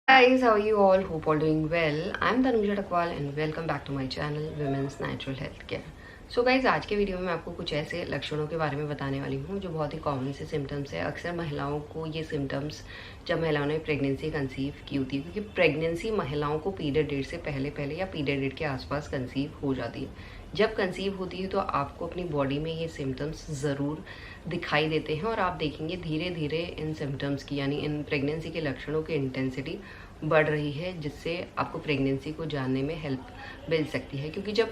Guys, how are you all? Hope all doing well. I'm Tanuja Takwal and welcome back to my channel Women's Natural Health Care. So guys आज के video में मैं आपको कुछ ऐसे लक्षणों के बारे में बताने वाली हूँ जो बहुत ही कॉमन से सिम्टम्स है। अक्सर महिलाओं को ये सिम्टम्स जब महिलाओं ने प्रेगनेंसी कंसीव की होती है, क्योंकि प्रेगनेंसी महिलाओं को पीरियड डेट से पहले पहले या पीरियड डेट के आसपास कंसीव हो जाती है। जब कंसीव होती है तो आपको अपनी बॉडी में ये सिम्टम्स ज़रूर दिखाई देते हैं और आप देखेंगे धीरे धीरे इन सिम्टम्स की यानी इन प्रेगनेंसी के लक्षणों की इंटेंसिटी बढ़ रही है, जिससे आपको प्रेगनेंसी को जानने में हेल्प मिल सकती है। क्योंकि जब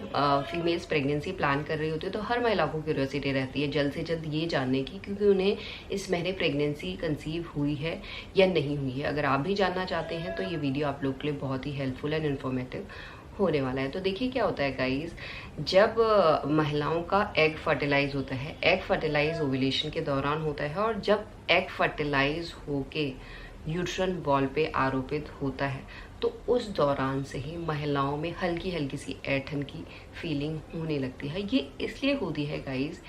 फीमेल्स प्रेगनेंसी प्लान कर रही होती है तो हर महिला को क्यूरियोसिटी रहती है जल्द से जल्द ये जानने की, क्योंकि उन्हें इस महीने प्रेगनेंसी कंसीव हुई है या नहीं हुई है। अगर आप भी जानना चाहते हैं तो ये वीडियो आप लोग के लिए बहुत ही हेल्पफुल एंड इन्फॉर्मेटिव होने वाला है। तो देखिए क्या होता है गाइस, जब महिलाओं का एग फर्टिलाइज होता है, एग फर्टिलाइज ओव्यूलेशन के दौरान होता है, और जब एग फर्टिलाइज होके यूट्रन वॉल पे आरोपित होता है तो उस दौरान से ही महिलाओं में हल्की हल्की सी ऐंठन की फीलिंग होने लगती है। ये इसलिए होती है गाइस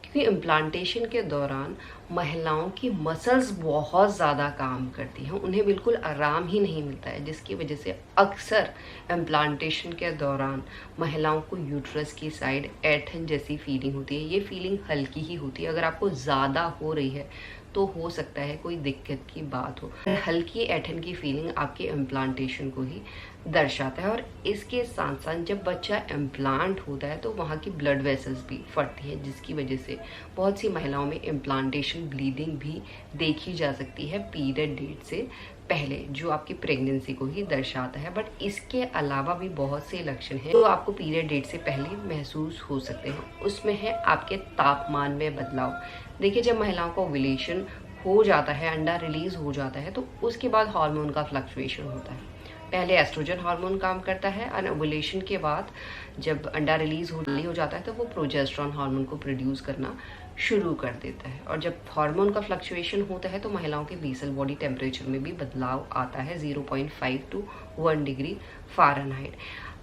क्योंकि इम्प्लांटेशन के दौरान महिलाओं की मसल्स बहुत ज़्यादा काम करती हैं, उन्हें बिल्कुल आराम ही नहीं मिलता है, जिसकी वजह से अक्सर इम्प्लांटेशन के दौरान महिलाओं को यूट्रस की साइड ऐंठन जैसी फीलिंग होती है। ये फीलिंग हल्की ही होती है, अगर आपको ज़्यादा हो रही है तो हो सकता है कोई दिक्कत की बात हो। हल्की ऐंठन की फीलिंग आपके इम्प्लांटेशन को ही दर्शाता है। और इसके साथ साथ जब बच्चा इम्प्लांट होता है तो वहाँ की ब्लड वेसल्स भी फटती है, जिसकी वजह से बहुत सी महिलाओं में इम्प्लांटेशन ब्लीडिंग भी देखी जा सकती है पीरियड डेट से पहले, जो आपकी प्रेगनेंसी को ही दर्शाता है। बट इसके अलावा भी बहुत से लक्षण हैं जो आपको पीरियड डेट से पहले महसूस हो सकते हैं। उसमें है आपके तापमान में बदलाव। देखिए, जब महिलाओं का ओव्यूलेशन हो जाता है, अंडा रिलीज हो जाता है, तो उसके बाद हार्मोन का फ्लक्चुएशन होता है। पहले एस्ट्रोजन हार्मोन काम करता है और ओव्यूलेशन के बाद जब अंडा रिलीज हो जाता है तो वो प्रोजेस्टेरॉन हार्मोन को प्रोड्यूस करना शुरू कर देता है। और जब हार्मोन का फ्लक्चुएशन होता है तो महिलाओं के बेसल बॉडी टेम्परेचर में भी बदलाव आता है 0.5 to 1 डिग्री फ़ारेनहाइट।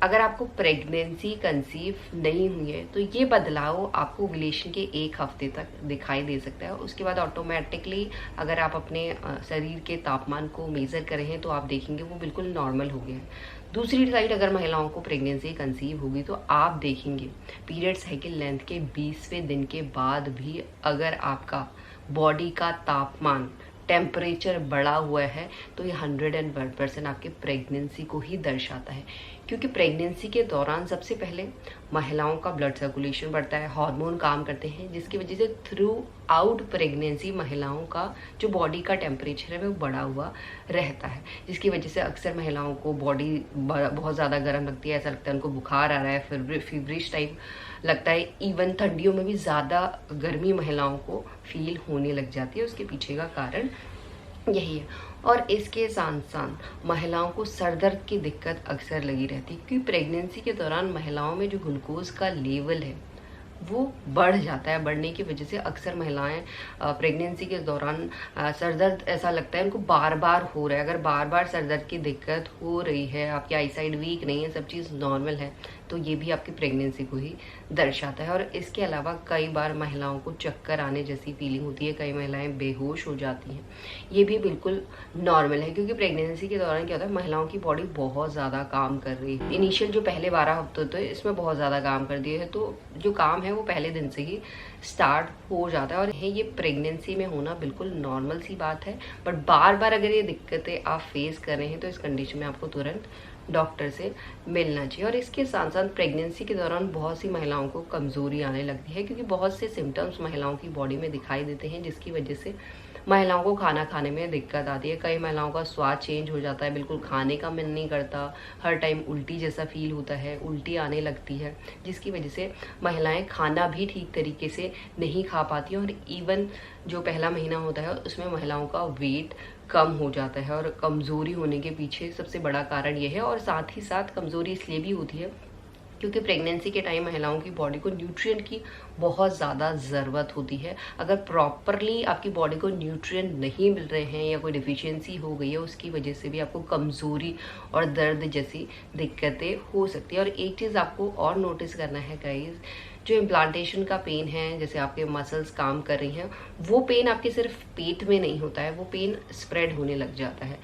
अगर आपको प्रेगनेंसी कंसीव नहीं हुई है तो ये बदलाव आपको ओव्यूलेशन के 1 हफ्ते तक दिखाई दे सकता है। उसके बाद ऑटोमेटिकली अगर आप अपने शरीर के तापमान को मेज़र कर रहे हैं तो आप देखेंगे वो बिल्कुल नॉर्मल हो गया है। दूसरी साइड अगर महिलाओं को प्रेगनेंसी कंसीव होगी तो आप देखेंगे पीरियड साइकिल लेंथ के 20वें दिन के बाद भी अगर आपका बॉडी का तापमान टेम्परेचर बढ़ा हुआ है तो ये 101% आपके प्रेगनेंसी को ही दर्शाता है। क्योंकि प्रेगनेंसी के दौरान सबसे पहले महिलाओं का ब्लड सर्कुलेशन बढ़ता है, हार्मोन काम करते हैं, जिसकी वजह से थ्रू आउट प्रेगनेंसी महिलाओं का जो बॉडी का टेम्परेचर है वो बढ़ा हुआ रहता है, जिसकी वजह से अक्सर महिलाओं को बॉडी बहुत ज़्यादा गर्म लगती है, ऐसा लगता है उनको बुखार आ रहा है, फिर फीवरिश टाइप लगता है। इवन ठंडियों में भी ज़्यादा गर्मी महिलाओं को फील होने लग जाती है। उसके पीछे का कारण यही है। और इसके साथ साथ महिलाओं को सर दर्द की दिक्कत अक्सर लगी रहती है, क्योंकि प्रेगनेंसी के दौरान महिलाओं में जो ग्लूकोज का लेवल है वो बढ़ जाता है। बढ़ने की वजह से अक्सर महिलाएं प्रेगनेंसी के दौरान सर दर्द ऐसा लगता है उनको बार बार हो रहा है। अगर बार बार सर दर्द की दिक्कत हो रही है, आपकी आई साइड वीक नहीं है, सब चीज़ नॉर्मल है, तो ये भी आपकी प्रेगनेंसी को ही दर्शाता है। और इसके अलावा कई बार महिलाओं को चक्कर आने जैसी फीलिंग होती है, कई महिलाएं बेहोश हो जाती हैं, ये भी बिल्कुल नॉर्मल है। क्योंकि प्रेगनेंसी के दौरान क्या होता है, महिलाओं की बॉडी बहुत ज़्यादा काम कर रही है। इनिशियल जो पहले 12 हफ्ते होते हैं इसमें बहुत ज़्यादा काम कर दिए है, तो जो काम है वो पहले दिन से ही स्टार्ट हो जाता है। और ये प्रेगनेंसी में होना बिल्कुल नॉर्मल सी बात है। बट बार बार अगर ये दिक्कतें आप फेस कर रहे हैं तो इस कंडीशन में आपको तुरंत डॉक्टर से मिलना चाहिए। और इसके साथ साथ प्रेगनेंसी के दौरान बहुत सी महिलाओं को कमज़ोरी आने लगती है, क्योंकि बहुत से सिम्टम्स महिलाओं की बॉडी में दिखाई देते हैं, जिसकी वजह से महिलाओं को खाना खाने में दिक्कत आती है। कई महिलाओं का स्वाद चेंज हो जाता है, बिल्कुल खाने का मन नहीं करता, हर टाइम उल्टी जैसा फील होता है, उल्टी आने लगती है, जिसकी वजह से महिलाएं खाना भी ठीक तरीके से नहीं खा पाती हैं। और इवन जो पहला महीना होता है उसमें महिलाओं का वेट कम हो जाता है। और कमज़ोरी होने के पीछे सबसे बड़ा कारण ये है। और साथ ही साथ कमज़ोरी इसलिए भी होती है क्योंकि प्रेगनेंसी के टाइम महिलाओं की बॉडी को न्यूट्रिएंट की बहुत ज़्यादा ज़रूरत होती है। अगर प्रॉपरली आपकी बॉडी को न्यूट्रिएंट नहीं मिल रहे हैं या कोई डिफिशियंसी हो गई है, उसकी वजह से भी आपको कमज़ोरी और दर्द जैसी दिक्कतें हो सकती है। और एक चीज़ आपको और नोटिस करना है गाइस, जो इम्प्लांटेशन का पेन है, जैसे आपके मसल्स काम कर रही हैं, वो पेन आपके सिर्फ पेट में नहीं होता है, वो पेन स्प्रेड होने लग जाता है।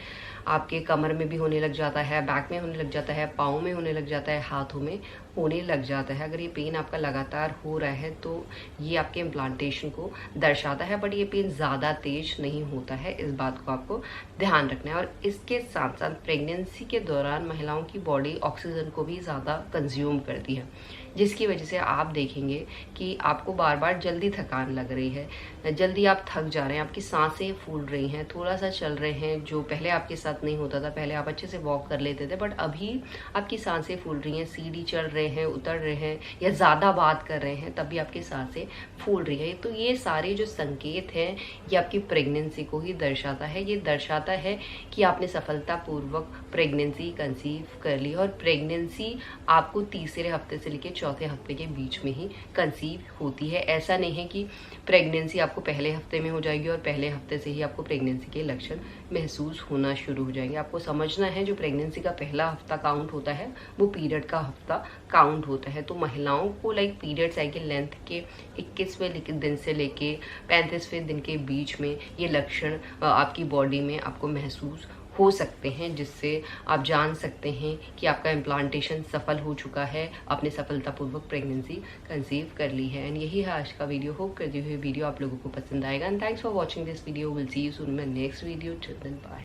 आपके कमर में भी होने लग जाता है, बैक में होने लग जाता है, पाँव में होने लग जाता है, हाथों में होने लग जाता है। अगर ये पेन आपका लगातार हो रहा है तो ये आपके इम्प्लांटेशन को दर्शाता है, बट ये पेन ज़्यादा तेज नहीं होता है, इस बात को आपको ध्यान रखना है। और इसके साथ साथ प्रेगनेंसी के दौरान महिलाओं की बॉडी ऑक्सीजन को भी ज़्यादा कंज्यूम करती है, जिसकी वजह से आप देखेंगे कि आपको बार बार जल्दी थकान लग रही है, जल्दी आप थक जा रहे हैं, आपकी सांसें फूल रही हैं, थोड़ा सा चल रहे हैं, जो पहले आपके साथ नहीं होता था। पहले आप अच्छे से वॉक कर लेते थे, बट अभी आपकी सांसें फूल रही हैं, सीढ़ी चढ़ रहे हैं, उतर रहे हैं, या ज़्यादा बात कर रहे हैं, तब भी आपकी सांसें फूल रही है। तो ये सारे जो संकेत हैं ये आपकी प्रेगनेंसी को ही दर्शाता है। ये दर्शाता है कि आपने सफलतापूर्वक प्रेगनेंसी कंसीव कर ली, और प्रेगनेंसी आपको तीसरे हफ्ते से लेकर चौथे हफ्ते के बीच में ही कंसीव होती है। ऐसा नहीं है कि प्रेगनेंसी आपको पहले हफ्ते में हो जाएगी और पहले हफ्ते से ही आपको प्रेगनेंसी के लक्षण महसूस होना शुरू हो जाएंगे। आपको समझना है, जो प्रेगनेंसी का पहला हफ्ता काउंट होता है वो पीरियड का हफ्ता काउंट होता है। तो महिलाओं को पीरियड साइकिल लेंथ के 21वें दिन से लेके 35वें दिन के बीच में ये लक्षण आपकी बॉडी में आपको महसूस हो सकते हैं, जिससे आप जान सकते हैं कि आपका इम्प्लांटेशन सफल हो चुका है, आपने सफलतापूर्वक प्रेगनेंसी कंसीव कर ली है। एंड यही है आज का वीडियो। होप करती हुई वीडियो आप लोगों को पसंद आएगा। And thanks for watching this video. Will see you soon in my next video. Till then bye.